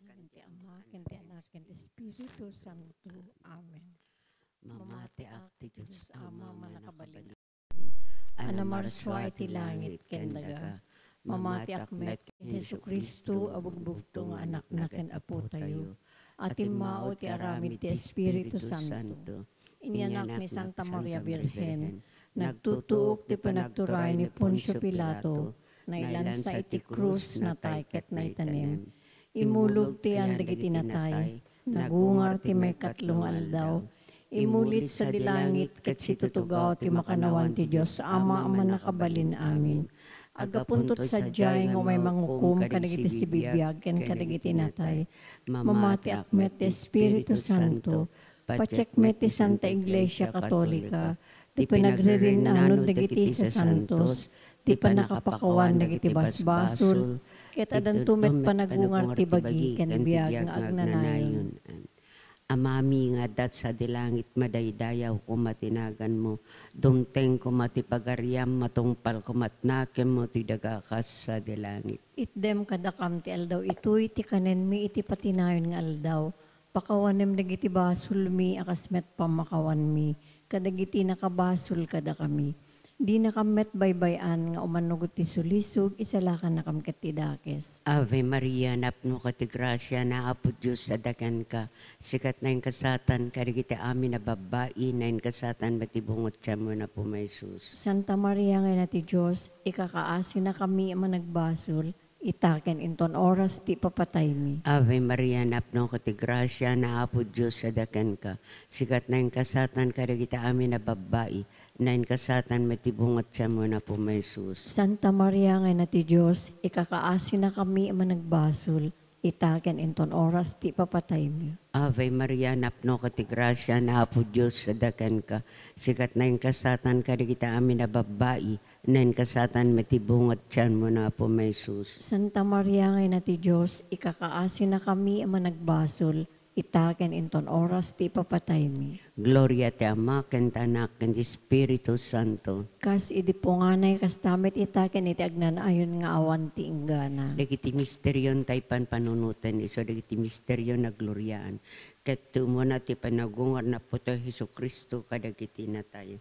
Kinti Ama, kinti Anak, kinti Espiritu Santo. Amen. Mamati akti Diyos Ama, manakabalin. Anamarswa iti langit, kendaga. Mamati akmet, Hesu Kristo, abugbugto nga anak na ken apo tayo. Atim mao ti aramid ti Espiritu Santo. Inyanak ni Santa Maria Birhen, nagtutuok ti panagturay ni Poncio Pilato, na ilansa iti krus na tayket na itanem. Imulog ti andag iti natay, nagungar ti may katlong aldaw, imulit sa dilangit ket situtugaw ti makanawan ti Diyos Ama ang manakabalin amin. Agapuntot sa diyay nga may mangukum kadagiti si bibiyag ken kadagiti natay, mamati akmet ti Espiritu Santo, pacheckmet ti Santa Iglesia Katolika, ti pinagririnanod dagiti sa santos, ti panakapakawan dagiti basbasol, ket adan tumet panagungar ti bagi ken biag nga agnanayon. Amami nga dat sa dilangit madaydayaw ko matinagan mo, dumteng ko matipagariam matungpal ko matnakem mo ti dagakas sa dilangit. Itdem kadakam ti aldaw itoy ti kanen mi iti patinayon nga aldaw, pakawanem dagiti basol mi akasmet pamakawan mi, kadagiti nakabasul kada kami. Di nakamet baybayan nga umanugot ti sulisog, isalakan nakamket ti dakes. Ave Maria, napno ka ti grasya, na apo Diyos sadakan ka. Sikat na yung kasatan, karigiti amin na babae, na yung kasatan matibungot siya mo na po may Jesus. Santa Maria nga na ti Diyos, ikakaasin na kami managbasol, itaken inton oras ti papatay mi. Ave Maria, napno ka ti grasya, na apo Diyos sadakan ka. Sikat na yung kasatan, karigiti amin na babae, na yung kasatan matibungot siya mo na po may Jesus. Santa Maria nga na ti Diyos, ikakaasin na kami managbasol, itaken inton oras ti papatay mi. Ave Maria, napno ka ti grasya, na apo Diyos sadakan ka. Sikat na yung kasatan, karigita amin na babae, na yung kasatan matibungot siya mo na po may Jesus. Santa Maria nga na ti Diyos, ikakaasin na kami managbasol, itaken inton oras ti papatay mi. Gloria ti Ama, ken ti Anak, ken ti Espiritu Santo. Kas idi po nga na kastamit itaken iti agnanayon nga awan ti inggana. Dagiti misteryon tay panunutan, iso dagiti misteryon na gloryaan. Ket tumo na ti panagungar na po to Hesu Kristo kadagiti na tayo.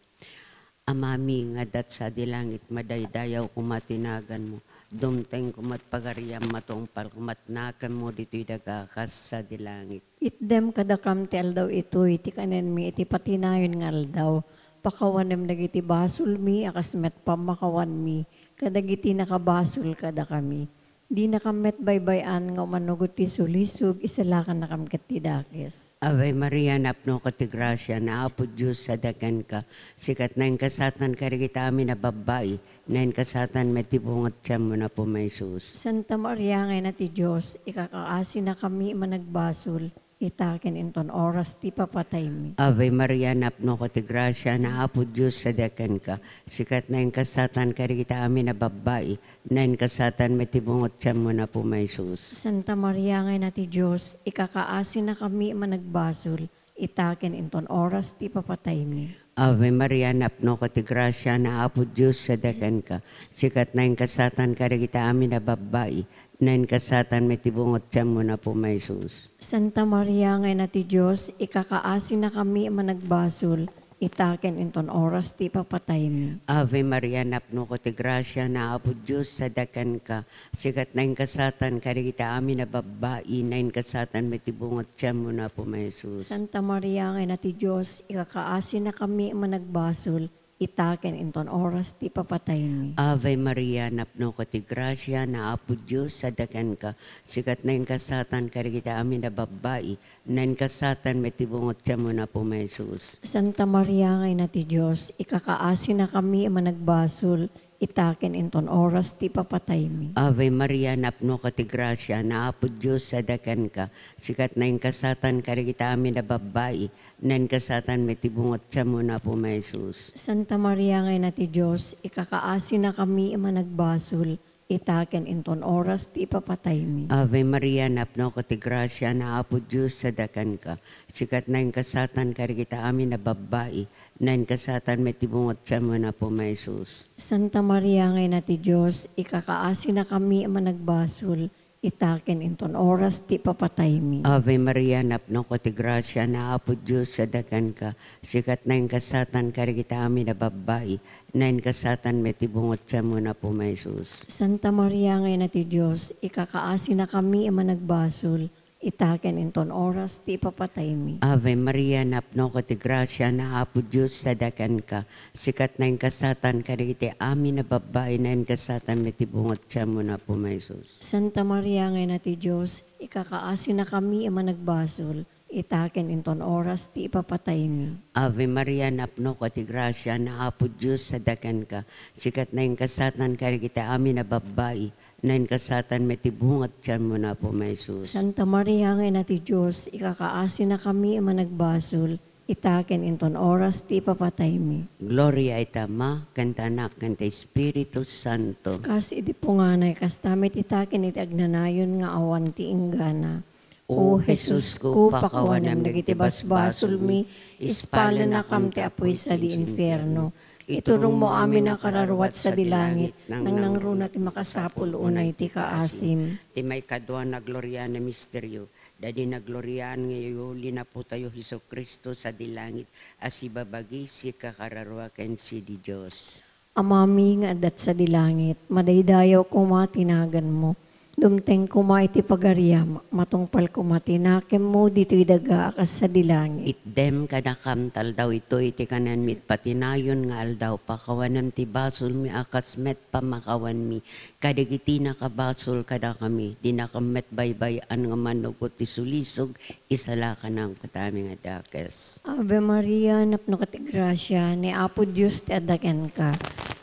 Amami nga dat sa dilangit, madaydayaw kumatinagan mo. Dumteng kumat pagariam matungpal kumatnakan mo dito'y dagakas sa dilangit. Itdem kadakam ti aldaw itoy, iti kanen mi, iti patinayon nga aldaw. Pakawanem dagiti basol mi, akasmet pamakawan mi, kadagiti nakabasol kada kami. Di nakamet baybayan nga umanugot ti sulisog, isalakan nakamket ti dakes. Ave Maria, napno ka ti grasya, na apo Diyos sadakan ka. Sikat na yung kasatan karigita amin na babae, na yung kasatan matibungot siya mo na po may Jesus. Santa Maria nga na ti Diyos, ikakaasin na kami managbasol, itaken inton oras ti papatay mi. Ave Maria, napno ka ti grasya, na apo Diyos sadakan ka. Sikat na yung kasatan karigita amin na babae, na yung kasatan matibungot siya mo na po may Jesus. Santa Maria nga na ti Diyos, ikakaasin na kami managbasol, itaken inton oras ti papatay mi. Ave Maria, napno ka ti grasya, na apo Diyos sadakan ka. Sikat na yung kasatan karigita amin na babae, na yung kasatan matibungot siya mo na po may Jesus. Santa Maria nga na ti Diyos, ikakaasin na kami managbasol, itaken inton oras ti papatay mi. Ave Maria, napno ko ti grasya, na apo Diyos sadakan ka. Sikat na yung kasatan karigita amin na babae, na yung kasatan matibungot siya mo na po may Jesus. Santa Maria nga na ti Diyos, ikakaasin na kami managbasol, itaken inton oras ti papatay mi. Ave Maria, napno ko ti grasya, na apo Diyos sadakan ka. Sikat na yung kasatan karigita amin na babae, na yung kasatan matibungot siya mo na po may Jesus. Santa Maria nga na ti Diyos, ikakaasin na kami managbasol, itaken inton oras ti papatay mi. Ave Maria, napno ka ti grasya, na apo Diyos sadakan ka. Sikat na yung kasatan karigita amin na babae, na yung kasatan matibungot siya mo na po may Jesus. Santa Maria nga na ti Diyos, ikakaasin na kami managbasol, itaken inton oras ti papatay mi. Ave Maria, napno ka ti grasya, na apo Diyos sadakan ka. Sikat na yung kasatan karigita amin na babae, na yung kasatan matibungot siya mo na po may Jesus. Santa Maria nga na ti Diyos, ikakaasin na kami managbasol, itaken inton oras ti papatay mi. Ave Maria, napno ko ti grasya na apo Diyos sadakan ka. Sikat na yung kasatan karigita amin na babae. Na yung kasatan may tibungot siya mo na po may Jesus. Santa Maria ngayon na ti Diyos, ikakaasi na kami ama nagbasol, itaken inton oras ti papatay mi. Ave Maria, napno ko ti grasya na apo Diyos sadakan ka. Sikat na yung kasatan karigita amin na babae. Na yung kasatan may tibungot siya mo na po may Jesus. Santa Maria ngayon na ti Diyos, ikakaasi na kami ama nagbasol, itaken inton oras ti papatay mi. Ave Maria, napno ko ti grasya na apo Diyos sadakan ka. Sikat na yung kasatan karigita amin na babae. Na yung kasatan may tibungot siya mo na po may Jesus. Santa Maria ngayon na ti Diyos, ikakaasi na kami ama nagbasol, itaken inton oras ti papatay mi. Gloria itama, kanta anak, kanta Espiritu Santo. Kas iti punganay, kas tamit itaken iti agnanayon nga awan ti inggana. O Jesus ko, pakawanam dagiti basbasol mi, ispala na kam ti apoy sa di inferno. Iturong mo amin ang kararwat sa dilangit, nang nangruna ti makasapul unay ti kaasim. Ti may kadwa na gloria na misteryo, dadi na gloriaan ngayon, linapo tayo Hesus Kristo sa dilangit, as ibabagi si kakararwa ken si di Diyos. Amami nga adat sa dilangit, madaydayaw kumatinagan mo. Dumteng kuma iti pagariyam, matungpal kumatinakem mo dito'y daga akas sa dilangit. Itdem kadakam taldaw ito iti kanan mit patinayon nga aldaw pakawanan ti basol mi akas met pamakawan mi. Kadagiti nakabasol kada kami, di nakamet baybay-an nga manugot ti sulisog, isala ka ng katami nga dakes. Ave Maria, napno ka ti grasya, ni Apo Diyos ti adaken ka.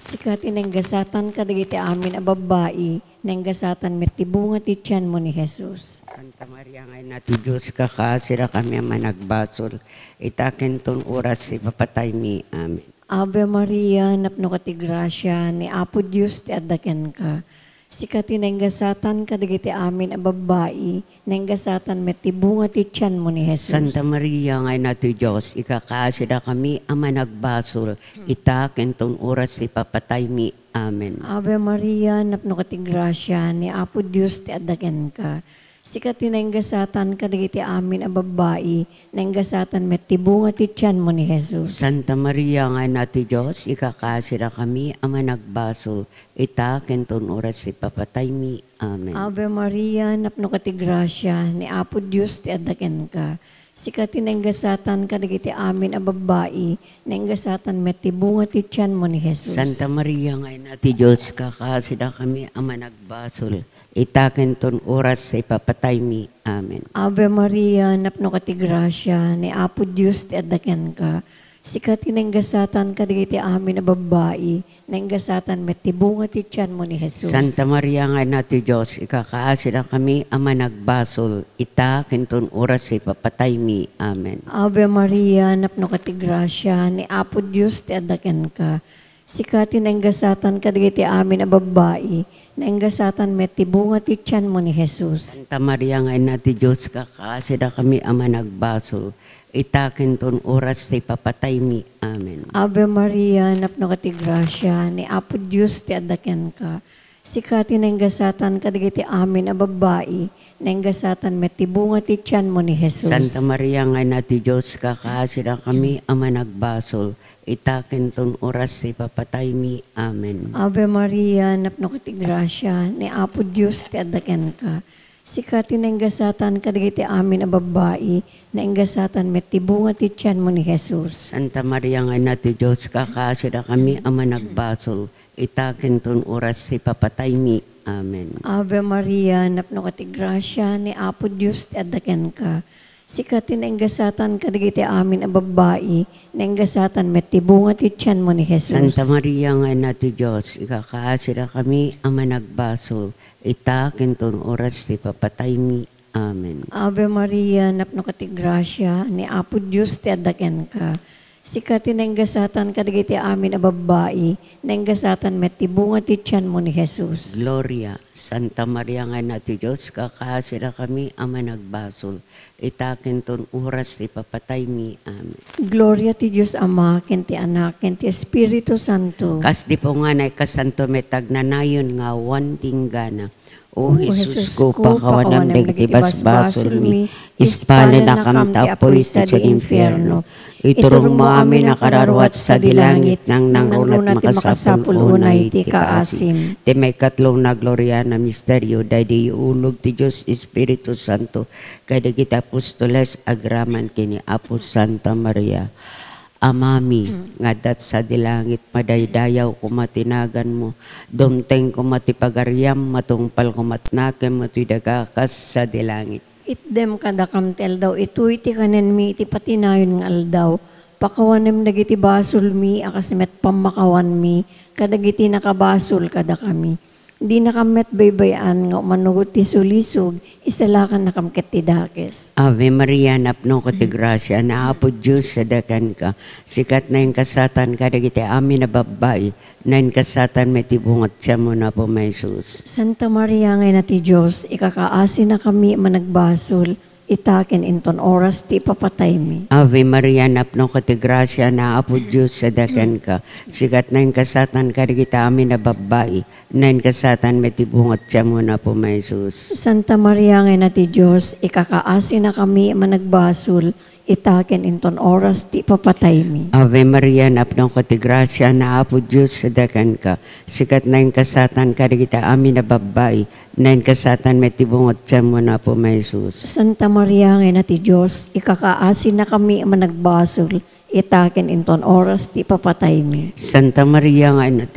Sikat inenggasatan ka dagiti amin a babae, nenggasatan met ti bunga ti tiyan mo ni Jesus. Santa Maria ngay na ti Diyos kakasira kami ang managbasol, itaken ton oras si papatay mi. Amen. Ave Maria, napno ka ti grasya, ni Apo Diyos ti adaken ka. Sikat inenggasatan ka dagiti amin a babae, nenggasatan met ti bunga ti tiyan mo ni Jesus. Santa Maria ngay na ti Diyos, ikakasira kami ang managbasol, itaken ton oras si papatay mi. Amen. Ave Maria, napno ka ti grasya, ni Apo Diyos ti adaken ka. Sikat tinenggasatan ka dagiti amin a babae, nenggasatan met ti bunga ti tiyan mo ni Jesus. Santa Maria nga na ti Diyos, ikakasira kami ang managbasol, itaken ton oras si papatay mi. Amen. Ave Maria, napno ka ti grasya, ni Apo Diyos ti adaken ka. Sikat tinenggasatan ka dagiti amin a babae, nenggasatan met ti bunga ti tiyan mo ni Jesus. Santa Maria nga na ti Diyos, kakasira kami ang managbasol, itaken ton oras sa ipapatay mi. Amen. Ave Maria, napno ka ti grasya, ni Apo Diyos ti adaken ka. Sikat tinenggasatan ka dagiti amin a babae, nenggasatan met ti bunga ti tiyan mo ni Jesus. Santa Maria nga na ti Diyos, ikakaasira kami ang managbasol, itaken ton oras sa ipapatay mi. Amen. Ave Maria, napno ka ti grasya, ni Apo Diyos ti adaken ka. Sikat tinenggasatan ka dagiti amin a babae, nenggasatan met ti bunga ti tiyan mo ni Jesus. Santa Maria nga na ti Diyos, kakasira kami ang managbasol, itaken ton oras sa ipapatay mi. Amen. Ave Maria, napno ka ti grasya, ni Apo Diyos ti adaken ka. Sikat tinenggasatan ka dagiti amin a babae, nenggasatan met ti bunga ti tiyan mo ni Jesus. Santa Maria nga na ti Diyos, kakasira kami ang managbasol, itaken ton oras sa ipapatay mi. Amen. Ave Maria, napno ka ti grasya, ni Apo Diyos ti adaken ka. Sikat tinenggasatan ka dagiti amin a babae, nenggasatan met ti bunga ti tiyan mo ni Jesus. Santa Maria nga na ti Diyos, kakasira kami ang managbasol, itaken ton oras sa ipapatay mi. Amen. Ave Maria, napno ka ti grasya, ni Apo Diyos ti adaken ka. Sikat tinenggasatan ka dagiti amin a babae, nenggasatan met ti bunga ti tiyan mo ni Jesus. Santa Maria nga na ti Diyos, ikakaasira kami ang managbasol, itaken ton oras ti papatay mi. Amen. Ave Maria, napno ka ti grasya, ni Apo Diyos ti adaken ka. Sikat tinenggasatan ka dagiti amin a babae, nenggasatan met ti bunga ti tiyan mo ni Jesus. Gloria, Santa Maria nga na ti Diyos, kakasira kami ang managbasol, itaken ton oras ti papatay mi. Amen. Gloria ti Diyos Ama, ken ti Anak, ken ti Espiritu Santo. Kas di po nga na kasanto may tagnanayon nga wan tinggana, O Jesus ko, pakawanam dagiti basbasol mi, ispala na kam tapoy sa infierno. Iturong mo amin na kararwat sa dilangit, nang nangrunat makasapul unay ti kaasim. Ti may katlong na gloria na misteryo, dahil ulog ti Diyos Espiritu Santo, kada kita apostoles agraman kini Apos Santa Maria. Amami, ngadat sa dilangit, madaydayaw kumatinagan mo, dumteng kumatipagariyam, matungpal kumatnakem, matidagakas sa dilangit. Itdem kada kamtel daw, ito'y ti kanen mi, iti patinayon ng aldaw, pakawanem dagiti basol mi, akasmet pamakawan mi, kadagiti nakabasol kada kami. Di nakamet baybayan nga manugot ti sulisog, isalakan nakamket ti dakes. Ave Maria, napno ko ti grasya, naapod Diyos sa dakan ka, sikat na yung kasatan kadagiti amin na babay, na yung kasatan may tibungat siya mo na po may Jesus. Santa Maria ngay na ti Diyos, ikakaasi na kami managbasol, itaken inton oras ti papatay mi. Ave Maria, napno ko ti grasya, naapod Diyos sa dakan ka, sikat na yung kasatan kadagiti amin na babay, na yung kasatan may tibungat siya mo na po may Jesus. Santa Maria ngay na ti Diyos, ikakaasi na kami managbasol, itaken inton oras ti papatay mi. Ave Maria, napno ko ti grasya, naapod Diyos sa dakan ka, sikat na yung kasatan kadagiti amin na babay, na yung kasatan may tibungat siya mo na po may Jesus. Santa Maria ngay na ti Diyos, ikakaasi na kami managbasol, itaken inton oras ti papatay mi. Santa Maria nga na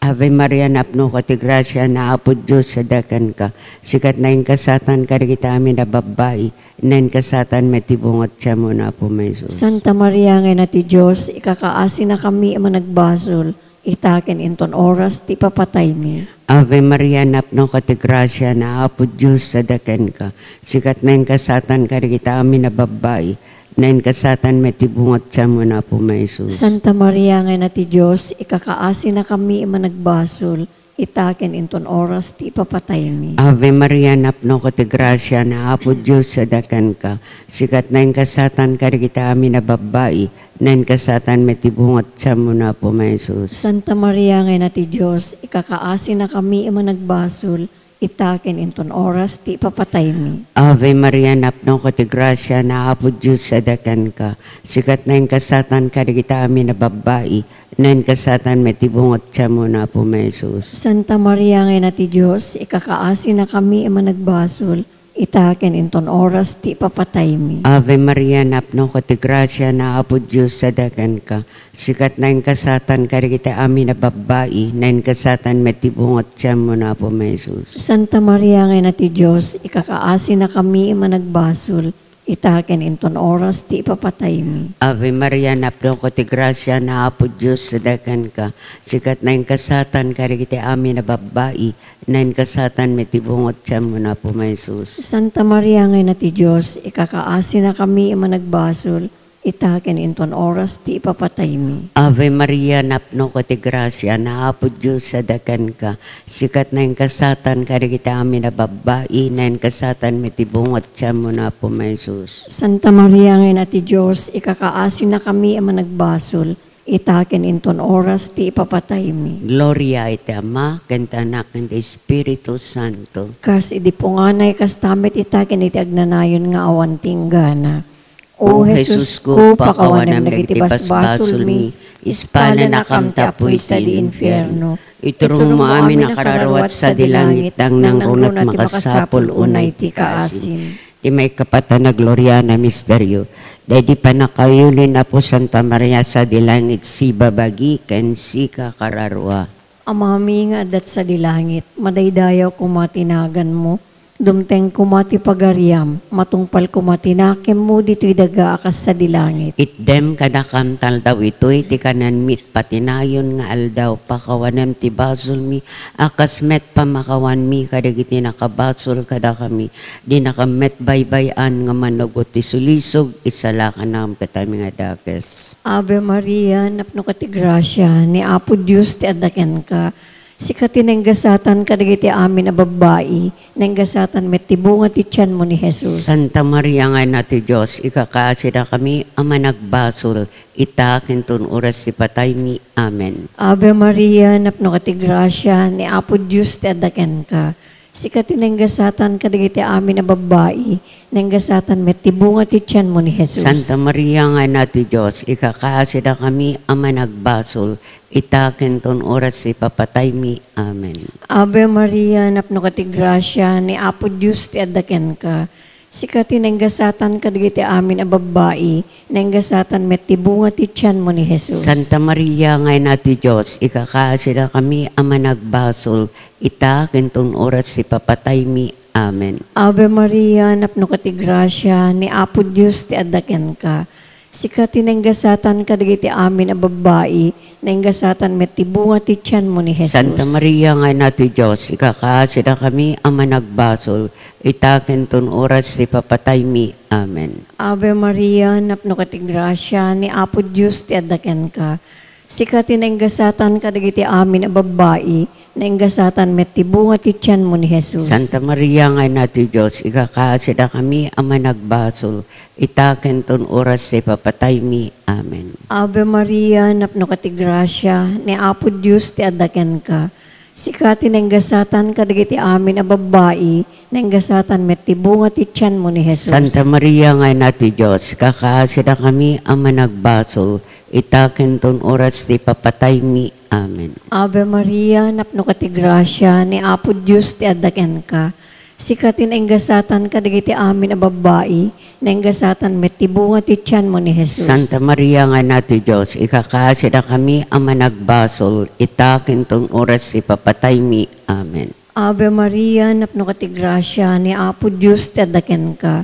Ave Maria, napno ko ti grasya, naapod Diyos sa dakan ka, sikat na yung kasatan kadagiti amin na babay, na yung kasatan may tibungat siya mo na po may Jesus. Santa Maria ngay na ti Diyos, ikakaasi na kami managbasol, itaken inton oras ti papatay mi. Ave Maria, napno ko ti grasya, naapod Diyos sa dakan ka, sikat na yung kasatan kadagiti amin na babay, na yung kasatan may tibungat siya mo na po may Jesus. Santa Maria ngay na ti Diyos, ikakaasi na kami managbasol, itaken inton oras ti papatay mi. Ave Maria, napno ko ti grasya, naapod Diyos sa dakan ka, sikat na yung kasatan kadagiti amin na babay, na yung kasatan may tibungat siya mo na po may Jesus. Santa Maria ngay na ti Diyos, ikakaasi na kami managbasol, itaken inton oras ti papatay mi. Ave Maria, napno ko ti grasya, naapod Diyos sa dakan ka, sikat na yung kasatan kadagiti amin na babay, na yung kasatan may tibungat siya mo na po may Jesus. Santa Maria ngay na ti Diyos, ikakaasi na kami managbasol, itaken inton oras ti papatay mi. Ave Maria, napno ko ti grasya, naapod Diyos sa dakan ka, sikat na yung kasatan kadagiti amin na babay, na yung kasatan may tibungat siya mo na po may Jesus. Santa Maria ngay na ti Diyos, ikakaasi na kami managbasol, itaken inton oras ti papatay mi. Ave Maria, napno ko ti grasya, naapod Diyos sa dakan ka, sikat na yung kasatan kadagiti amin na babay, na yung kasatan may tibungat siya mo na po may Jesus. Santa Maria ngay na ti Diyos, ikakaasi na kami managbasol, itaken inton oras ti papatay mi. Ave Maria, napno ko ti grasya, naapod Diyos sa dakan ka, sikat na yung kasatan kadagiti amin na babay, na yung kasatan may tibungat siya mo na po may Jesus. Santa Maria ngay na ti Diyos, ikakaasi na kami managbasol, itaken inton oras ti papatay mi. Gloria iti Ama, ken ti Anak, ken ti Espiritu Santo. Kas idi punganay kastamit itaken iti agnanayon nga awan tinggana. O Jesus ko, pakawanem dagiti basbasol mi, ispala na kam tapoy sa di infierno. Iturong mo amin na kararwat sa dilangit, ang nangrunat makasapol unay ti kaasim. Ti may kapatan na gloria na misteryo, dahil pa nakayulin na po Santa Maria sa dilangit, si babagi ken si kakararwa. Amami nga adat sa dilangit, madaydayaw kumatinagan mo, dumteng kumati pagariam, matungpal kumatinakem mo dito'y daga akas sa dilangit. Itdem kadakam taldaw ito'y ti kanan mit patinayon nga aldaw pakawanem ti basol mi akas met pamakawan mi kadagiti nakabasol kada kami di nakamet baybayan nga manugot ti sulisog isalakan nam katami nga dakes. Ave Maria, napno ka ti grasya, ni Apo Diyos ti adaken ka. Sikati nenggasatan kadagiti amin na babae, nenggasatan met tibunga ti tiyan mo ni Jesus. Santa Maria nga na ti Diyos, ikakaasida kami ama nagbasol, itakin tun oras si patay mi. Amen. Ave Maria, napno ka ti grasya, ni Apo Diyos ti adaken ka. Sikati nenggasatan kadagiti amin na babae, nenggasatan met tibunga ti tiyan mo ni Jesus. Santa Maria nga nati Diyos, ikakaasida kami ama nagbasol, itaken ton oras si papatay mi. Amen. Ave Maria, napno ka ti grasya, ni Apo Diyos ti adaken ka. Sikati nenggasatan kadagiti amin a babae, nenggasatan met tibunga ti tiyan mo ni Jesus. Santa Maria nga nati Diyos, ikakaasida kami ama nagbasol, itaken ton oras si papatay mi. Amen. Ave Maria, napno ka ti grasya, ni Apo Diyos ti adaken ka. Sikati nenggasatan kadagiti amin a babae, nenggasatan met tibunga ti tiyan mo ni Jesus. Santa Maria nga nati Diyos, ikakaasida kami ama nagbasol, itaken ton oras si papatay mi. Amen. Ave Maria, napno ka ti grasya, ni Apo Diyos ti adaken ka. Sikati nenggasatan kadagiti amin a babae, nenggasatan met tibunga ti tiyan mo ni Jesus. Santa Maria nga nati Diyos, ikakaasida kami ama nagbasol, itaken ton oras si papatay mi. Amen. Ave Maria, napno ka ti grasya, ni Apo Diyos ti adaken ka. Sikati nenggasatan kadagiti amin a babae, nenggasatan met tibunga ti tiyan mo ni Jesus. Santa Maria nga nati Diyos, kakaasida kami ama nagbasol, itaken ton oras ti papatay mi. Amen. Ave Maria, napno ka ti grasya, ni Apo Diyos ti adaken ka. Sikati nenggasatan kadagiti amin a babae, nenggasatan met tibunga ti tiyan mo ni Jesus. Santa Maria nga nati Diyos, ikakaasida kami ama nagbasol, itaken ton oras si papatay mi. Amen. Ave Maria, napno ka ti grasya, ni Apo Diyos ti adaken ka.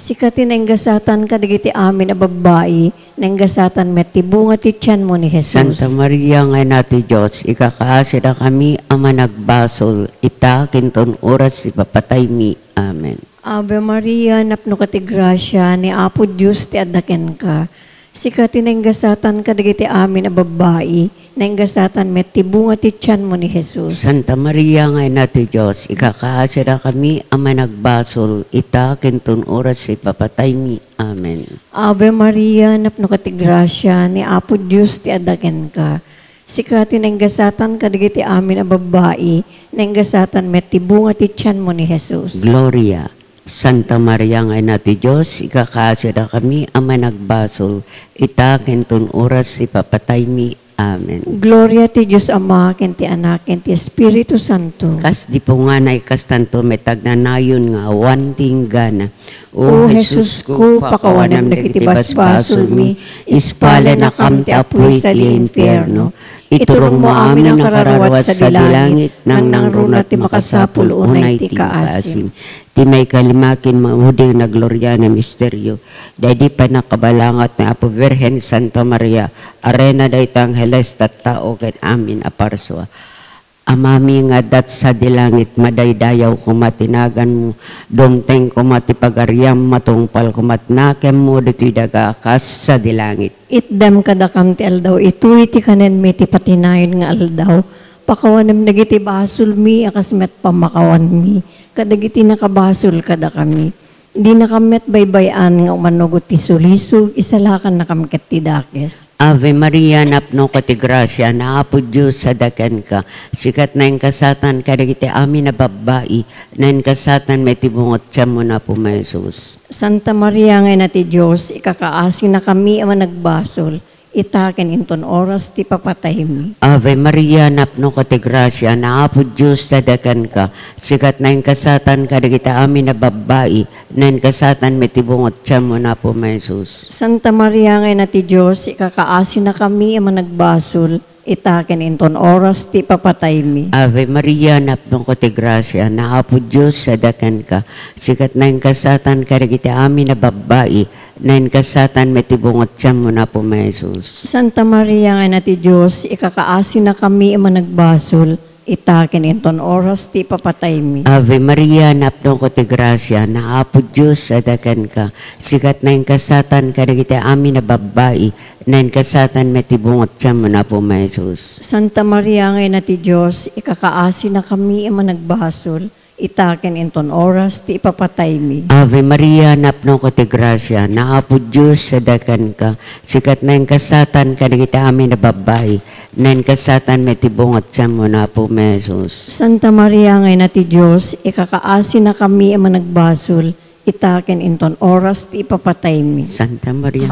Sikati nenggasatan kadagiti amin a babae, nenggasatan met tibunga ti tiyan mo ni Jesus. Santa Maria nga nati Diyos, ikakaasida kami ama nagbasol, itaken ton oras si papatay mi. Amen. Ave Maria, napno ka ti grasya, ni Apo Diyos ti adaken ka. Sikati nenggasatan kadagiti amin a babae, nenggasatan met tibunga ti tiyan mo ni Jesus. Santa Maria nga nati Diyos, ikakaasida kami ama nagbasol, itaken ton oras si papatay mi. Amen. Ave Maria, napno ka ti grasya, ni Apo Diyos ti adaken ka. Sikati nenggasatan kadagiti amin a babae, nenggasatan met tibunga ti tiyan mo ni Jesus. Gloria. Santa Maria nga nati Diyos, ikakaasida kami ama nagbasol, itaken ton oras si papatay mi. Amen. Gloria ti Diyos Ama, ken ti Anak, ken ti Espiritu Santo. Kas di po nga na ikas tanto metag na nayon nga awan tinggana. O Jesus ko, pakawanam na kitibasbasol mi, ispala na kam ti apoy sa infierno. Iturong mo amin ang kararawat sa dilangit, nang nangrunat ti makasapul unay ti kaasim. Ti may kalimakin mahuding na gloria na misteryo. Dahil pa nakabalangat na Apo Virgen Santa Maria, arena da itang heles tattao ken amin aparswa. Amami nga dat sa dilangit, madaydayaw kumatinagan mo, donteng kumatipagaryam, matungpal kumatnakem mo, dito'y dagakas sa dilangit. Itdem kadakam ti aldaw, ituwi ti kanen mi ti patinayon nga aldaw, pakawanem nagiti basol mi, akas met pamakawan mi, kadagiti nakabasol kada kami. Di nakamet baybayan nga umanugot ti sulisog, isalakan na kamket ti dakes. Ave Maria, napno ka ti grasya, na Apo Diyos sa daken ka, sikat na yung kasatan, kadagiti amin na babae, na yung kasatan may tibungot siya mo na po may Jesus. Santa Maria nga na ti Diyos, ikakaasin na kami ang nagbasol, itaken inton oras ti papatay mi. Ave Maria, napno ka ti grasya, na Apo Diyos sa daken ka, sikat na yung kasatan, kadagiti amin na babae, na yung kasatan may tibungot siya mo na po may Jesus. Santa Maria nga na ti Diyos, ikakaasin na kami ang nagbasol, itaken inton oras ti papatay mi. Ave Maria, napno ko ti grasya, na Apo Diyos sa daken ka, sikat na yung kasatan, kadagiti amin na babae, na yung kasatan may tibungot siya mo na po may Jesus. Santa Maria nga na ti Diyos, ikakaasin na kami ang nagbasol, itaken inton oras ti papatay mi. Ave Maria, napno ko ti grasya, na Apo Diyos sa daken ka, sikat na yung kasatan, kadagiti amin na babae, na yung kasatan may tibungot siya mo na po may Jesus. Santa Maria nga na ti Diyos, ikakaasin na kami ang nagbasol, itaken inton oras ti ipapatay mi. Ave Maria, napno ko ti grasya, naapo Diyos sa dakan ka, sikat na yung kasatan ka kita amin na babay, na yung kasatan may tibungat siya mo na po Jesus. Santa Maria ngay na ti Diyos, ikakaasi na kami ang managbasol, itaken inton oras ti ipapatay mi. Santa Maria,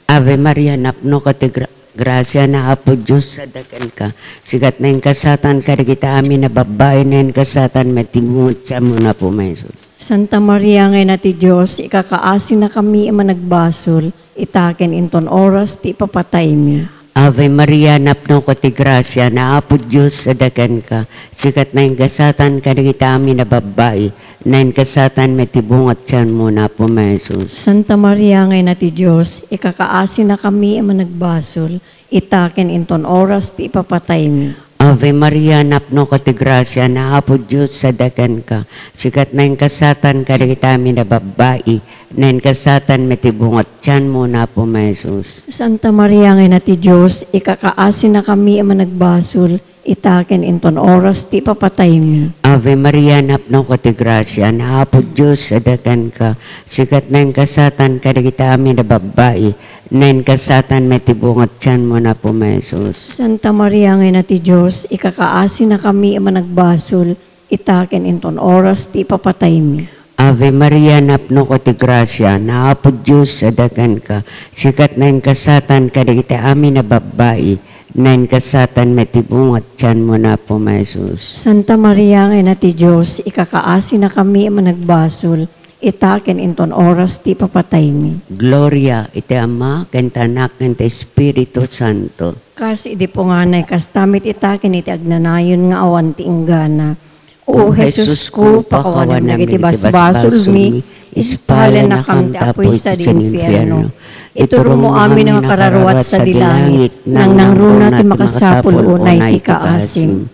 Ave Maria, napno ko ti grasya, naapo Diyos sa dakan ka, sikat na yung kasatan ka kita amin na babay, na yung kasatan may tibungat siya mo na po Jesus. Santa Maria ngay na ti Diyos, ikakaasi na kami ang managbasol, itaken inton oras ti ipapatay mi. Ave Maria, napno ko ti grasya, naapo Diyos sa dakan ka, sikat na yung kasatan ka kita amin na babay, na yung kasatan may tibungat siyan mo na po Jesus. Santa Maria ngay na ti Diyos, ikakaasi na kami ang managbasol, itaken inton oras ti ipapatay mi. Ave Maria, napno ko ti grasya, naapo Diyos sa dakan ka, sikat na yung kasatan ka kita amin na babay, na yung kasatan may tibungat siyan mo na po Jesus. Santa Maria ngay na ti Diyos, ikakaasi na kami ang managbasol, itaken inton oras ti ipapatay mi. Ave Maria, napno ko ti grasya, naapo Diyos sa dakan ka, sikat na yung kasatan ka kita amin na babay, na yung kasatan may tibungat siyan mo na po Jesus. Santa Maria ngay na ti Diyos, ikakaasi na kami ang managbasol, itaken inton oras ti ipapatay mi. Ave Maria, napno ko ti grasya, naapo Diyos sa dakan ka, sikat na yung kasatan ka kita amin na babay, na yung kasatan may tibungat siyan mo na po Jesus. Santa Maria ngay na ti Diyos, ikakaasi na kami ang managbasol, itaken inton oras ti ipapatay mi. Gloria iti Ama, ken ti Anak, ken ti Espiritu Santo. Kasi di po nga na kastamit itaken iti agnanayon nga awan ti inggana. O Jesus ko, pakawanan na iti basbasol mi, ispalen na kam ti apoy sa di infierno. Ituro mo amin ang kararuat sa dilangit, nang nangruna ti makasapul unay ti kaasim.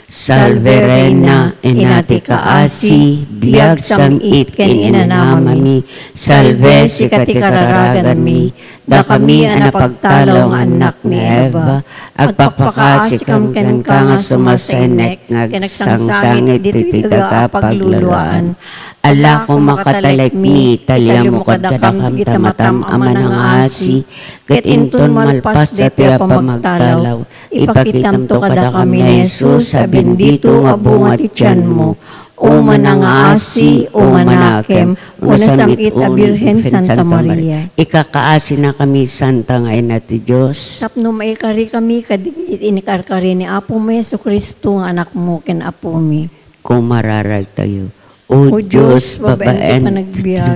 Salve Reina, inati kaasi, biag samit ken inanamami, salve sikati kararagan mi, da kami ang napagtalaw nga anak ni Eva, agpapakaasi kam ken ka nga sumasenek, ngagsangsangit iti daga pagluluan. Ala ko makatalag mi, talya mo kadakam kita matam ama ng asi, ket inton malpas dati pamagtalaw, ipakitam to kada kami ni Jesus, sa bendito abungat itiyan mo, o manangaasi, o manakem, o nasamit a Birhen Santa Maria. Ikakaasi na kami, Santa ngayon natin Diyos. Tapno maikari kami, kadigit inikarkari ni Apo mo Yesu Kristo, nga anak mo ken Apo mi. Kung mararag tayo. O Diyos, babaen,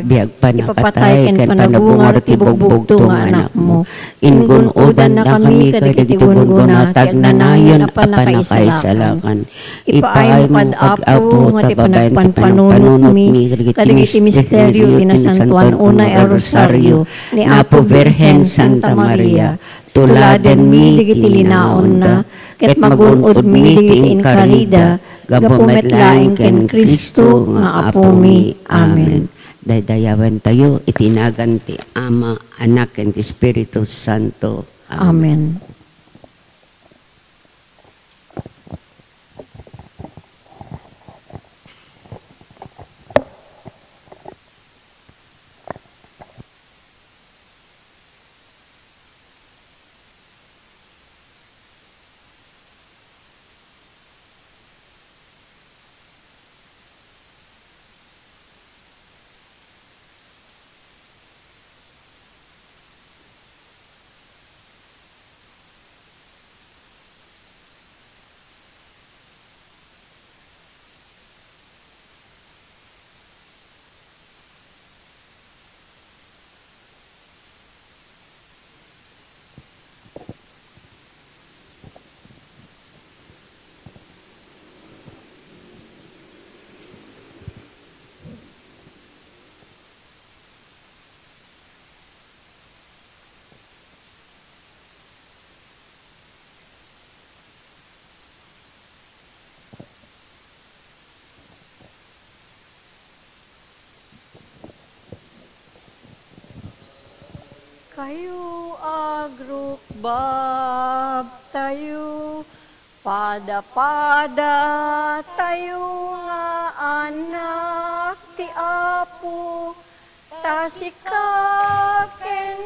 biag panakatay, ken panabungar ti bugbugto nga anak mo. Ingun udan na kami, kadagiti gungguna, tagnanayon, apanakaisalakan. Ipaay mo kad-apo, nga ti panagpanpanunot mi, kadagiti misteryo, inasantuan unay a rosaryo, ni Apo Virhen Santa Maria. Tuladen mi, digiti linaon na, ket magunod mi, digiti inkarida, gapumet laing ken Kristo nga Apo mi. Amen. Daydayawan tayo, itinagan ti Ama, Anak, ken ti Espiritu Santo. Amen. Kayo agrukbab tayo, pada-pada tayo nga anak ti Apo, tasikaken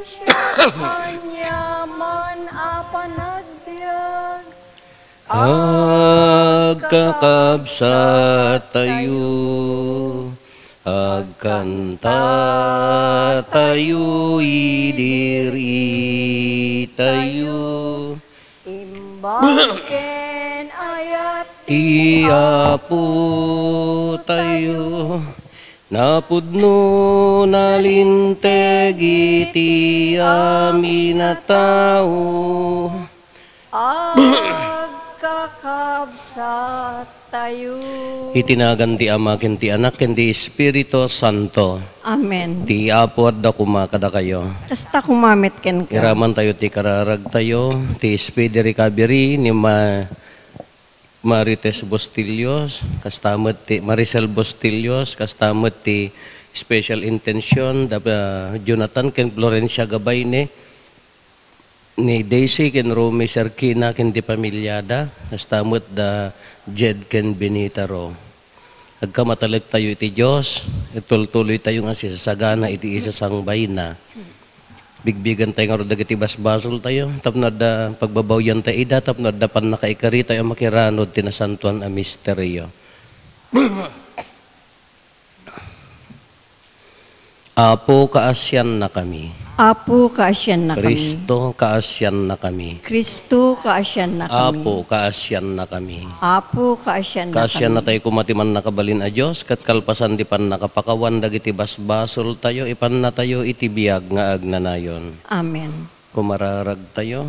siya kanyaman apanagbiag. Agkakabsat tayo, agkanta tayo, idiri tayo. Imbangken ayat Ti Apo tayo, napudno nalinteg iti amin na tao. agkakabsat tayo. Itinagan ti Ama ken ti Anak ken ti Espiritu Santo. Amen. Ti Apo adda kumakada kayo. Kasta kumamit ken ka. Iraman tayo ti kararag tayo, ti Speedy Recovery ni Marites Bostillos, kastamot ti Maricel Bostillos, kastamot ti Special Intention, Jonathan ken Florencia Gabayne, ni Daisy ken Romy Serkina ken ti pamilyada, kastamot da Jed ken Benitaro. Agkamatalag tayo iti Diyos, itultuloy tayo nga sisasagana iti isa sang bayna. Bigbigan tayo nga dagiti basbasol tayo, tapnod da pagbabawyan tayo ida, tapnod da pan nakaikari tayo makiranod tinasantuan a misteryo. Apo, kaasyan na kami. Apo, kaasyan na kami. Kristo, kaasyan na kami. Kristo, kaasyan na kami. Apo, kaasyan na kami. Apo, kaasyan na Kaasyan na kami. tayo kumatiman nakabalin a Diyos, kat kalpasan di pan nakapakawan, dagiti basbasol tayo, ipan na tayo iti biyag nga agnanayon. Amen. Kumararag tayo.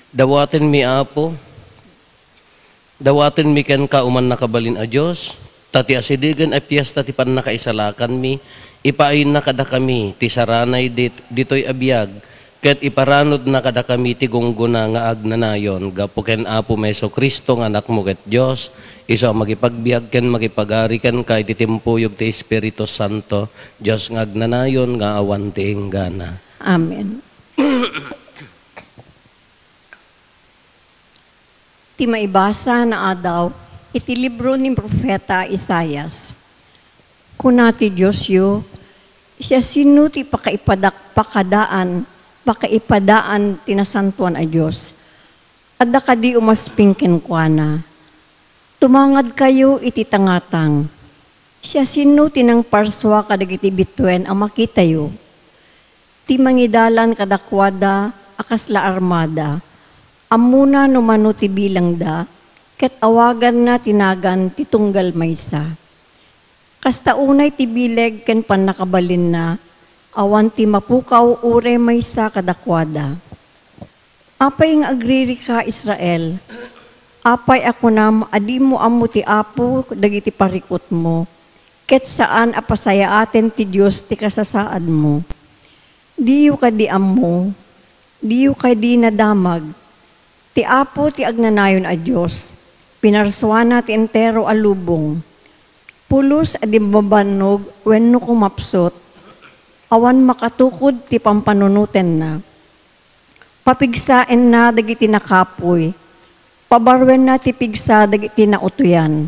Dawatin mi Apo, dawatin mi ken ka uman nakabalin a Diyos, tati asidigan a piyesta ti pan nakaisalakan mi, ipain na kada kami, ti saranay ditoy abiyag, ket iparanod na kada kami ti gungguna nga agnanayon, gapo ken Apo Meso Kristo nga anak mo ket Diyos, iso magipagbiag ken magipagari ken kay ti timpuyog ti Espiritu Santo, Diyos nga agnanayon nga awan ti inggana. Amen. Ti maibasa na adaw, iti libro ni Propeta Isayas. Kunati Diyos yu, siya sino ti pakaipadaan tinasantuan a Diyos. Adda kadi umaspingken kuana. Tumangad kayo iti tangatang. Siya sino tinang parswa kadagiti bitwen ang makita yu. Ti mangidalan kadakwada akasla armada. Amuna numano ti bilang da, ket awagan na tinagan ti tunggal maysa. Kasta unay ti bileg ken pannakabalin na, awan ti mapukaw ure maysa kadakwada. Apay nga agriri ka Israel, apay ako na adi mo amo ti Apo dagiti parikot mo, ket saan apasaya aten ti Diyos ti kasasaad mo. Diyo ka di amo, diyo ka di nadamag, ti Apo ti agnanayon a Diyos, pinarswana ti entero a lubong. Pulos adimbabanog wenno kumapsot, awan makatukod ti pampanunuten na. Papigsaen na dagiti nakapoy, pabarwen na ti pigsa dagiti nautuyan.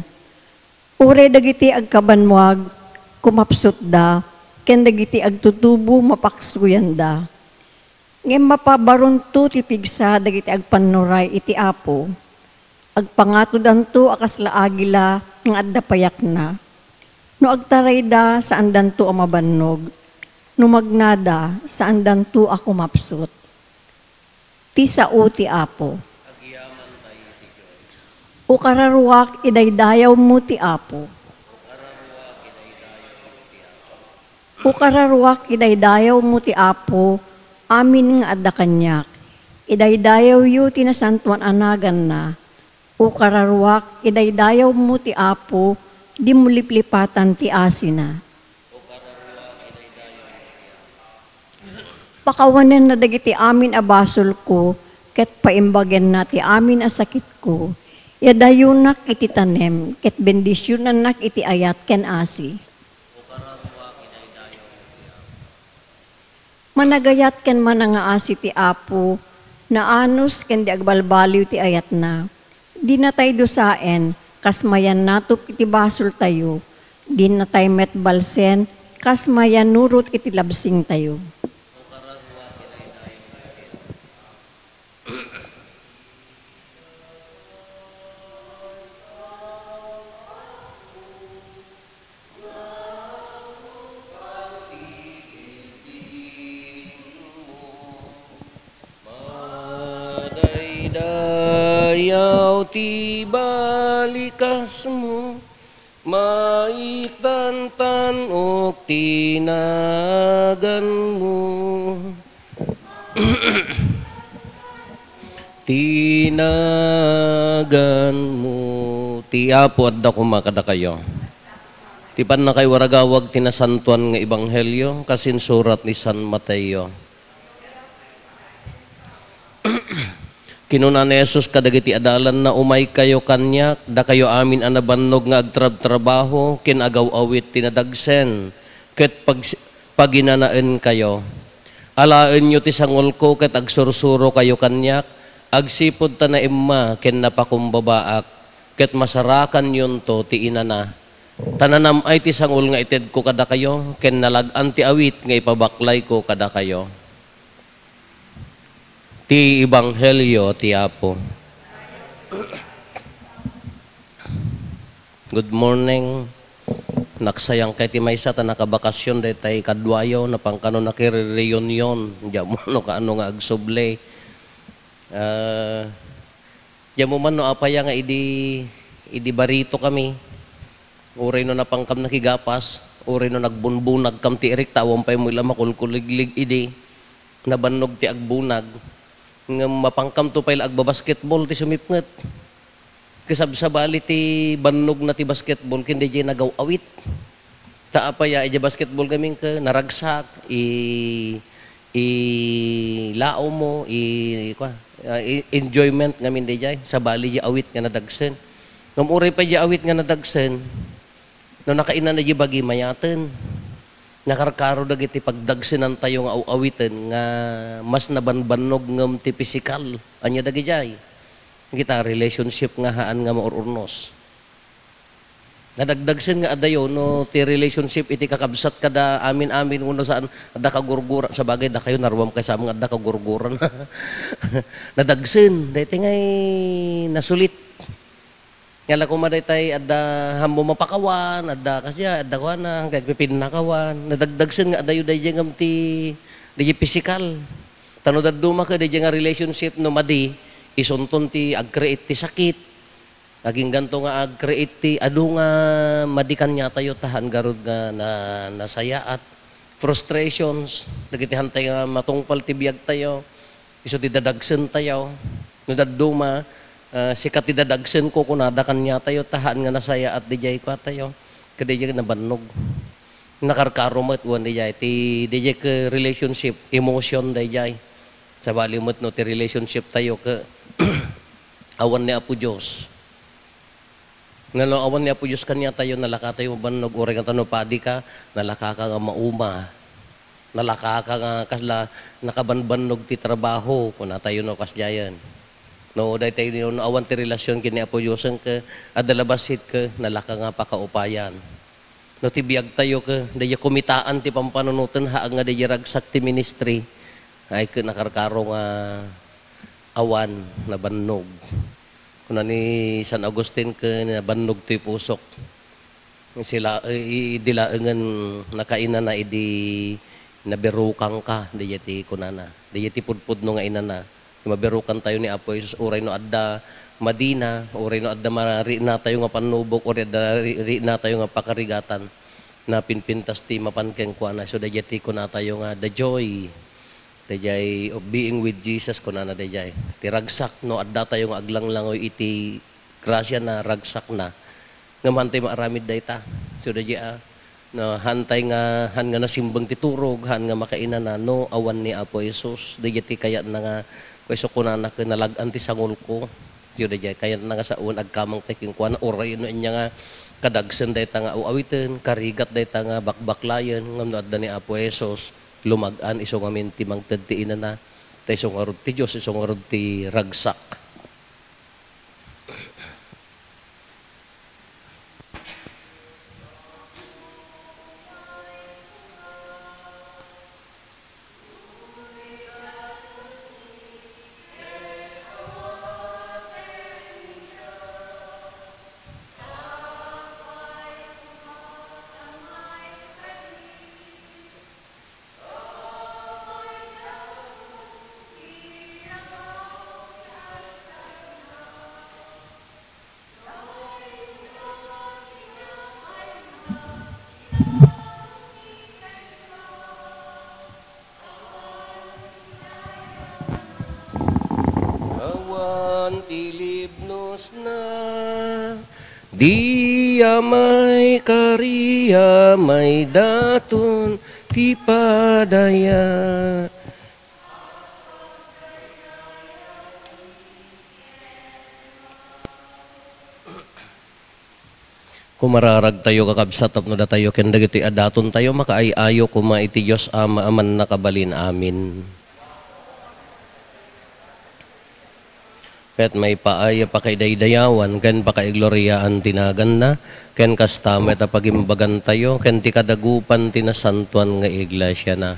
Ure dagiti agkabanwag, kumapsot da, ken dagiti agtutubo mapaksuyan da. Ngem mapabaronto ti pigsa dagiti agpanuray iti Apo. Agpangatod anto akasla agila ng adda payak na. No agtaray da sa andanto a mabannog, no magnada sa andanto a kumapsot. Ti sao ti Apo. O kararuak idaydayaw mo ti Apo. O kararuak idaydayaw mo ti Apo, amin nga adda kanyak. Idaydayaw yu tinasantuan anagan na. O kararuak, idaydayaw mo ti Apo, di mo liplipatan ti asina. Pakawanen na dagiti amin abasol ko, ket paimbagen na ti amin asakit ko. Yadayunak iti tanem, ket bendisyonanak iti ayat ken asi. Managayat ken manangaasi ti Apo, na anos ken di agbalbaliw ti ayat na. Di na tayo dusaen, kasmayan natop iti basol tayo, din na tayo met balsen, kasmayan nurot iti labsing tayo. Dayaw ti balikas mo, maitantan o tinagan mo. Tinagan mo. Ti apo adda kumakada kayo. Ti pan na kay waragawag tinasantuan nga ebanghelyo kasin surat ni San Mateo. Kinuna ni Jesus kadagiti adalan na umay kayo kanyak, da kayo amin anabannog nga agtrab-trabaho, kinagaw awit tinadagsen, ket paginanaen kayo. Alaen nyo ti sangol ko, ket agsursuro kayo kanyak, agsipod ta na imma, ken napakumbabaak, ket masarakan yun to ti inana. Tananam ay ti sangol nga ited ko kada kayo, ken nalag-an ti awit nga ipabaklay ko kada kayo. Ti Ebanghelyo ti Apo. Good morning. Naksayang kay ti maysa ta nakabakasyon day tay kadwayo na pangkano nakire-reunion. Diyan mo no kaano nga agsuble. Diyan mo man no apaya nga idi barito kami. Uray no napangkam nakigapas, uray no nagbunbunag kam ti erik tawon pay mo ila makulkuliglig idi. Nabannog ti agbunag. Nga mapangkam to pala agbabasketball ti sumipnget. Kasabsabali ti bannog na ti basketball kindi di nagaw awit. Taapaya ija basketball kaming ka naragsak lao mo enjoyment ngamin di jay sabali di awit nga nadagsen. Ngam uray pa di awit nga nadagsen no nakainan na di bagi mayaten. Nakarkaro dagiti pagdagsinan tayo nga awitin nga mas nabanbanog ngam ti pisikal anya dagijay kita relationship nga haan nga maururnos nadagdagsen nga adayo no ti relationship iti kakabsat kada amin uno saan adda ka gurgura sa bagay da kayo narwam kay sa mga adda ka gurguran nadagsen dayte ngay nasulit kaya ko maday adda hambo mapakawan, adda kasya, adda ko na, hanggang pipinakawan. Nadagdagsen nga adayo day ngam ti pisikal. Tano daduma ka day nga relationship no madi, isunton ti ag-create ti sakit. Aging ganto nga ag-create ti adu nga madikan niya tayo tahan garod nga nasayaat. Frustrations, dagiti hantay nga matungpal ti biyag tayo. Iso ti dadagsen tayo. No daduma, sikat idadagsen ko kunada kanya tayo tahan nga nasaya at dijay ko tayo kada dijay nabannog nakarkaro met wan dijay ti dijay ke relationship emotion dijay sa bali met no ti relationship tayo ke awan ni Apo Dios ngano awan ni Apo Dios kanya tayo nalaka tayo bannog ore nga tano padi ka nalaka ka nga mauma nalaka ka nga kasla nakabanbannog ti trabaho kuna tayo no kasjayan. No, dahil tayo no awan ti relasyon kini Apo Diyos ka adalabasit ka nalaka nga pakaupayan. No tibiyag tayo ka daya kumitaan ti pampanunutan haang nga daya ragsak ti ministry ay ka nakarkaro nga awan na bannog. Kuna ni San Agustin ka na bannog ti pusok. Sila idilaengan nakainan na idi naberukang ka daya ti kunana. Daya ti pudpud no nga inana. Maberukan tayo ni Apo Jesus uray no adda Madina, uray no adda mari na tayo nga panubok uray adda ri na tayo nga pakarigatan na pinpintas ti mapankeng kuana so dayati ko na tayo nga the joy of being with Jesus ko na dayay ti ragsak no adda tayo nga aglanglangoy iti grasya na ragsak na nga mantay maaramid dayta so dayay no hantay nga han nga nasimbang ti turog han nga makainan na no awan ni Apo Jesus dayati kaya na nga kaysa ko na nalagan ti sangol ko. Yun dayay kaya na nga sa uwan agkamang taking kuan oray no inya nga kadagsen dayta nga awiten, karigat dayta nga bakbaklayen ngam adda ni Apo Jesus lumag-an iso nga minti mangted ti ina na ta iso nga rod ti Dios iso nga rod ti ragsak. Awan tilibnos na, di amay kariya may daton ti padaya. Kumararag tayo kakabsat tapno da tayo ken dagiti adaton tayo makaayayo kuma iti Dios ama aman nakabalin amin. Ket may paaya pa kay daydayawan ken pa kay gloryaan tinagan na ken kastama ta pagimbagan tayo ken ti kadagupan tinasantuan nga iglesia na.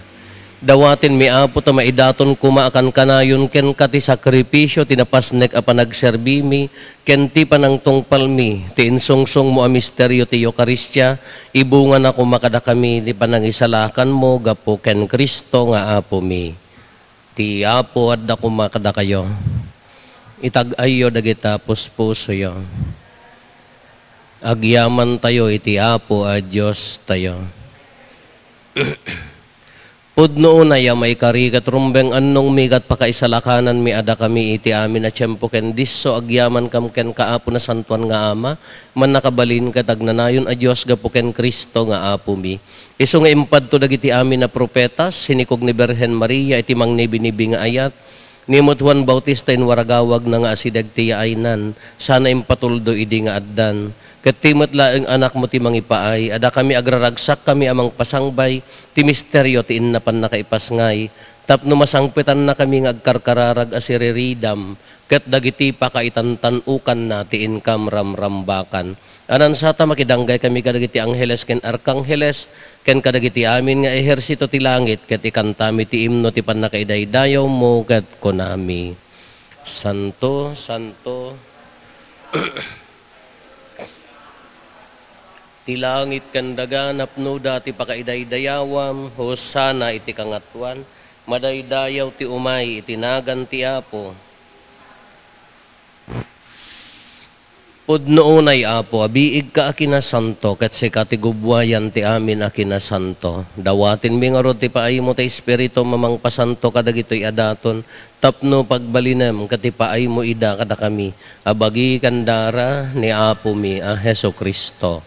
Dawatin mi apo ta maidaton kuma akan kanayon ken kati sakripisyo tinapasnek a panagserbi mi ken ti panang tungpal mi ti insungsong mo a misteryo ti Eukaristya ibungan ako makada kami ti panangisalakan mo gapo ken Kristo nga apo mi. Ti apo adda kuma kada kayo. Itag-ayo dagita puspuso yo. Agyaman tayo iti apo a Dios tayo. Pudno na ya may karigat rumbeng annong migat pakaisalakanan mi ada kami iti amin na tiyempo ken disso agyaman kam ken kaapo na santuan nga ama man nakabalin ka tagnanayon a Dios gapo ken Kristo nga apo mi. Isu nga impad to dagiti amin na propetas sinikog ni Birhen Maria iti mangnibinibi nga ayat nimot Juan Bautista in waragawag na nga asidag ti aynan sana impatuldo idi nga addan. Katimot laeng anak mo ti mangipaay, ada kami agraragsak kami amang pasangbay, ti misteryo ti innapan na kaipasngay, tapno masangpitan na kami ngagkarkararag asiriridam, ket dagiti pa kaitantanukan na ti inkam ramrambakan. Anan sata makidanggay kami kadagiti angheles ken arkangheles, ken kadagiti amin nga ehersito ti langit, ket ikantami ti imno ti pannakaidaydayaw mo, ket konami. Santo, Santo, ti langit kandaga napno dati pakaidaydayawam hosana iti kangatuan madaydayaw ti umay itinagan ti apo pudno unay apo abiig ka akina santo ket se katigubwayan ti amin akina santo dawatin mi nga ti paay mo ti espiritu mamang pasanto kadagitoy adaton tapno pagbalinem ket ti paay mo ida kada kami abagi kandara ni apo mi a Hesukristo.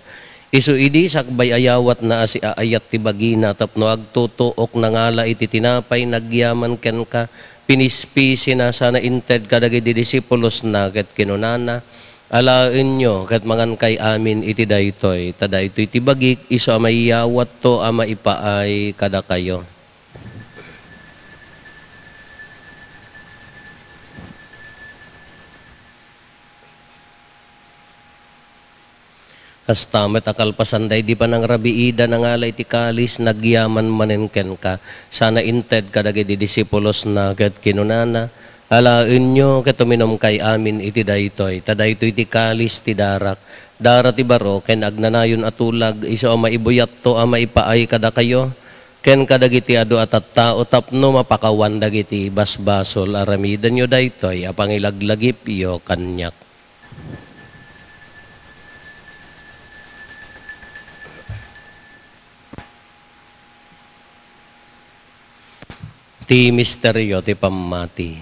Isu idi sakbay ayawat na asi aayat ti bagina tapno agtutuok na ngala iti tinapay nagyaman ken ka pinispisi na sana inted kadagiti disipulos na ket kinunana alaen nyo ket mangan kay amin iti daytoy ta daytoy ti bagik isu a mayawat to a maipaay kada kayo. Kastamet akalpasanday di pa nang rabiida na ngalay ti kalis nagyaman manenken ka sana inted kadagiti disipulos na ket kinunana alaen nyo ket uminom kay amin iti daytoy ta daytoy ti kalis ti darak dara ti baro ken agnanayon atulag isu a maibuyat to a maipaay kada kayo ken kadagiti adu at tao tapno mapakawan dagiti basbasol aramidan nyo daytoy a pangilaglagip yo kanyak. Ti misteryo ti pamati,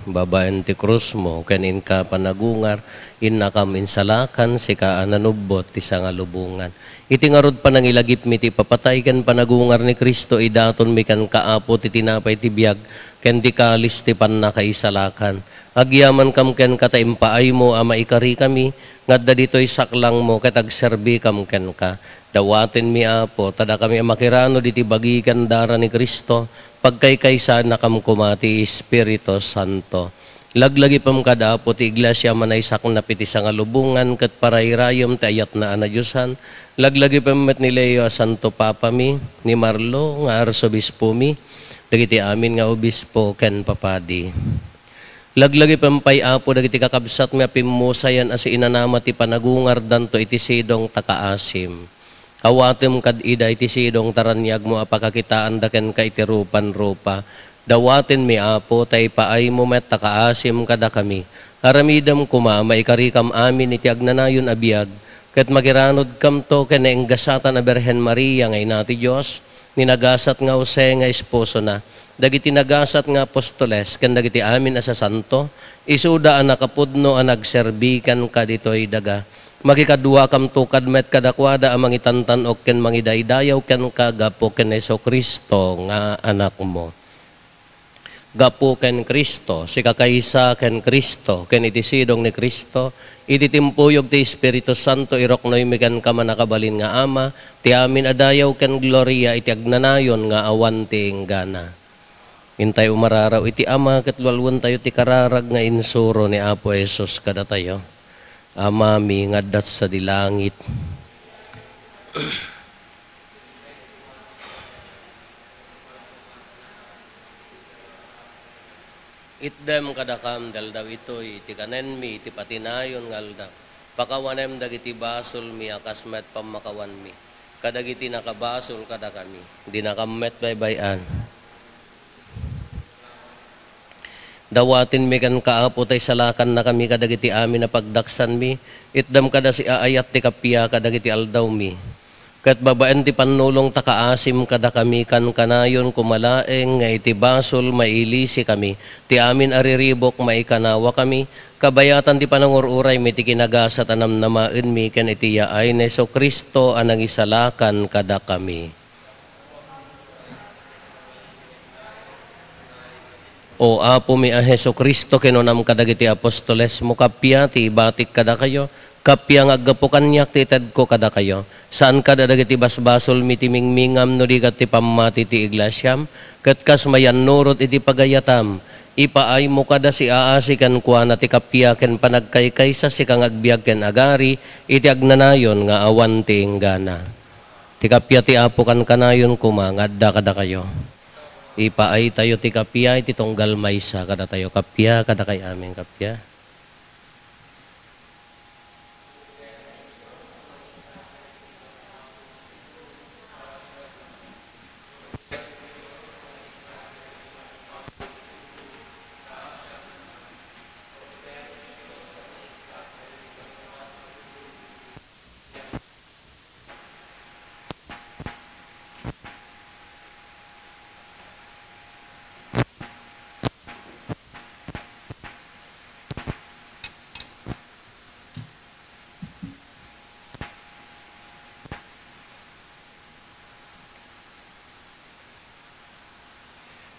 babaen ti krus mo, kanin ka panagungar, innakam insalakan, sika ananubot, ti sangalubungan. Iti ngarod panangilagip mi ti papatay, kan panagungar ni Kristo, idaton mi kan kaapo, ti tinapay ti biyag, ken ti kalis ti panakaisalakan. Agyaman kam ken kataimpaay mo, ama ikari kami, ngadda dito'y saklang mo, katagserbi kam ken ka. Dawatin mi apo, tada kami makirano diti bagikan dara ni Kristo, pagkaykaysa na kamkumati Espiritu Santo. Laglagi pam kada po ti iglesia manaysak na piti sa ngalubungan kat parayrayom ti ayat na anadyosan. Laglagi pam met ni Leo Santo Papa mi, ni Marlo nga arsobispo mi, dagiti amin nga obispo ken papadi. Laglagi pam pay apo dagiti kakabsat mi apimusayan as inanama ti panagungar danto iti sidong takaasim. Kawatim kad ida iti sidong taranyag mo apakakitaan daken ka iti rupan-rupa. Dawatin mi apo tay paay mo met takaasim kada kami. Aramidam kuma maikarikam amin iti agnanayon abiyag. Ket magiranod kam to ken enggasatan a Birhen Maria ngay nati Dios. ninagasat nga Jose nga esposo na, dagiti nagasat nga apostoles, kan dagiti amin asa santo, isuda ang nakapudno ang nagserbikan ka dito'y daga. Makikadua kam tukad met kadakwada ang mangitantan o ken mangidaydayaw ken kagapo ken Heso Kristo nga anak mo. Gapo ken Kristo, si kakaysa ken Kristo, ken itisidong ni Kristo, ititimpuyog ti Espiritu Santo, iroknoy mikan ka manakabalin nga ama, ti amin adayaw ken gloria, iti agnanayon nga awan ti inggana. Intay umararaw, iti ama ket lualwan tayo ti kararag nga insuro ni Apo Jesus kada tayo. Ama mi ngadat sa dilangit. Itdem kadakam daldaw ito'y iti kanen mi, iti patinayon ngalda. Pakawanem dagiti basol mi, akasmet pamakawan mi. Kadagiti nakabasol kada kami. Di nakamet baybayan. Dawatin mi kan kaapo tay salakan na kami kadagiti amin na pagdaksan mi. Itdem kada si aayat ti kapya kadagiti aldaw mi. Kat babaen ti panulong takaasim kada kami kan kanayon kumalaeng nga iti basol mailisi kami. Ti amin ariribok maikanawa kami. Kabayatan ti panangururay mi ti kinagasat anam namaen mi ken iti yaay na Heso Kristo anang isalakan kada kami. O Apo mi a Heso Kristo kinunam kadagiti apostoles mo kapya ti ibatik kada kayo. Kapya nga aggapukan niyak ti ited ko kada kayo. Saan kada dagiti basbasol mitimingmingam no di kat ti pamati ti iglesyam. Kat kas mayan nurot iti pagayatam. Ipaay mo kada si aasi kan kuana ti kapya ken panagkaykaysa si kang agbiag ken agari. Iti agnanayon nga awan ti inggana. Ti kapya ti Apo kan kanayon kumangadda kada kayo. Ipaay tayo ti kapya iti tunggal maysa kada tayo kapya kada kay amin kapya.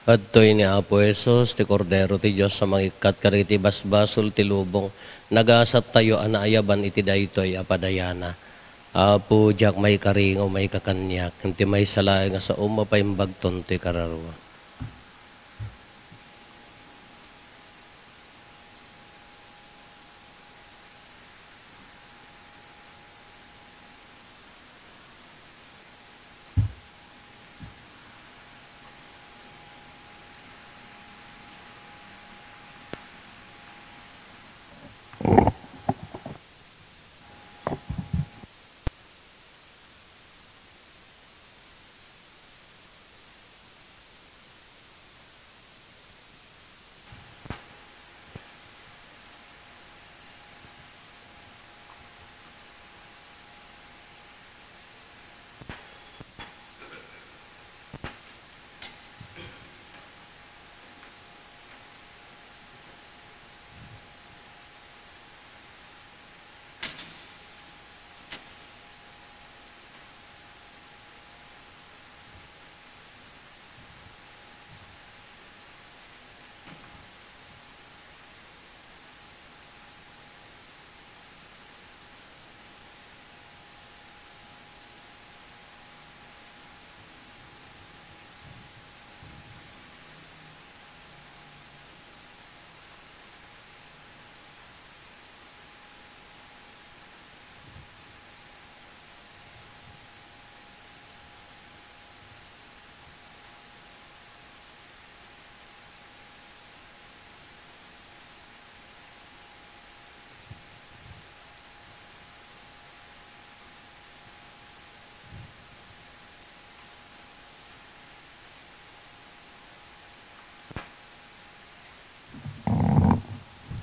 Adtoy ni Apo Jesus, ti Kordero ti Diyos sa mangikat kariti basbasol ti lubong, nagasat tayo anaayaban iti daytoy apadayana. Apo jak may karingo may kakanyak, hindi may salaing nga sa umapaimbagton ti kararwa.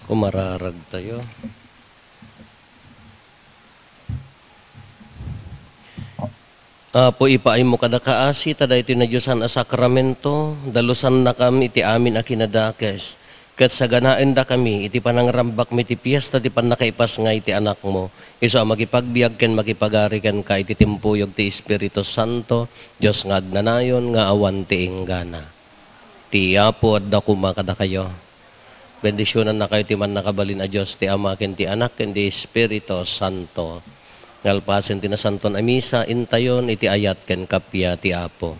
Kumararag tayo. Apo ipaay mo kada kaasi, tada iti na Diyosan a sakramento, dalusan na kami iti amin a kinadakes. Kat sa ganaen da kami, iti panangrambak mi ti piyesta, ti panakaipas nga iti anak mo. Iso a magipagbiag ken magipagari ken ka iti timpuyog ti Espiritu Santo, Diyos nga agnanayon, nga awan ti inggana. Ti Apo at dakuma kada kayo. Bendisyonan na kayo ti man nakabalin a Diyos, ti Ama ken ti Anak ken ti Espiritu Santo. Ngalpasen ti nasanton a misa, intayon iti ayat ken kapya ti Apo.